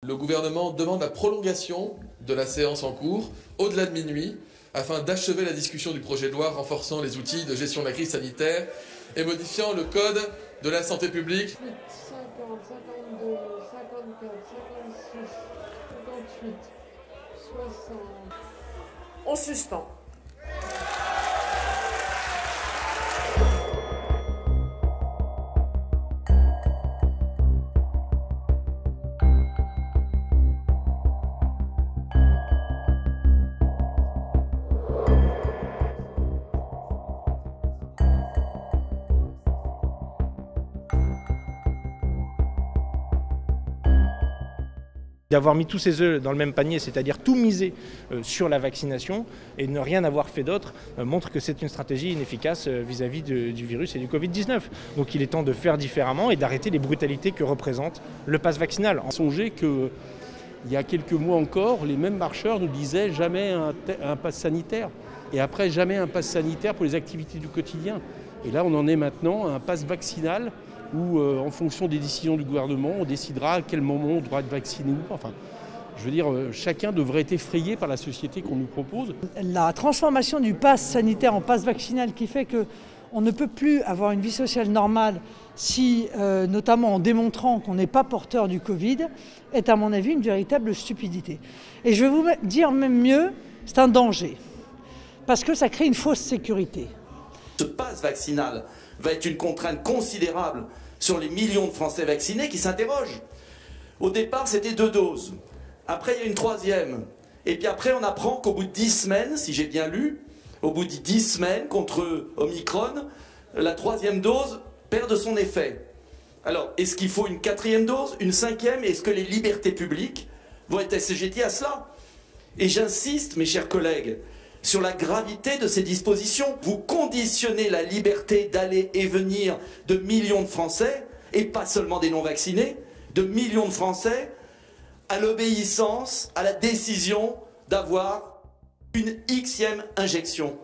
Le gouvernement demande la prolongation de la séance en cours au-delà de minuit afin d'achever la discussion du projet de loi renforçant les outils de gestion de la crise sanitaire et modifiant le code de la santé publique. 50, 52, 54, 56, 58, 60. On suspend. D'avoir mis tous ses œufs dans le même panier, c'est-à-dire tout miser sur la vaccination et ne rien avoir fait d'autre, montre que c'est une stratégie inefficace vis-à-vis du virus et du Covid-19. Donc il est temps de faire différemment et d'arrêter les brutalités que représente le pass vaccinal. Songez qu'il y a quelques mois encore, les mêmes marcheurs nous disaient jamais un pass sanitaire et après jamais un pass sanitaire pour les activités du quotidien. Et là on en est maintenant à un pass vaccinal où, en fonction des décisions du gouvernement, on décidera à quel moment on doit être vacciné ou pas. Enfin, je veux dire, chacun devrait être effrayé par la société qu'on nous propose. La transformation du pass sanitaire en pass vaccinal qui fait qu'on ne peut plus avoir une vie sociale normale si, notamment en démontrant qu'on n'est pas porteur du Covid, est à mon avis une véritable stupidité. Et je vais vous dire même mieux, c'est un danger, parce que ça crée une fausse sécurité. Ce pass vaccinal va être une contrainte considérable sur les millions de Français vaccinés qui s'interrogent. Au départ, c'était 2 doses. Après, il y a une 3e. Et puis après, on apprend qu'au bout de 10 semaines, si j'ai bien lu, au bout de 10 semaines contre Omicron, la 3e dose perd de son effet. Alors, est-ce qu'il faut une 4e dose, une 5e? Est-ce que les libertés publiques vont être assujetties à cela? Et j'insiste, mes chers collègues, sur la gravité de ces dispositions. Vous conditionnez la liberté d'aller et venir de millions de Français, et pas seulement des non-vaccinés, de millions de Français, à l'obéissance, à la décision d'avoir une Xème injection.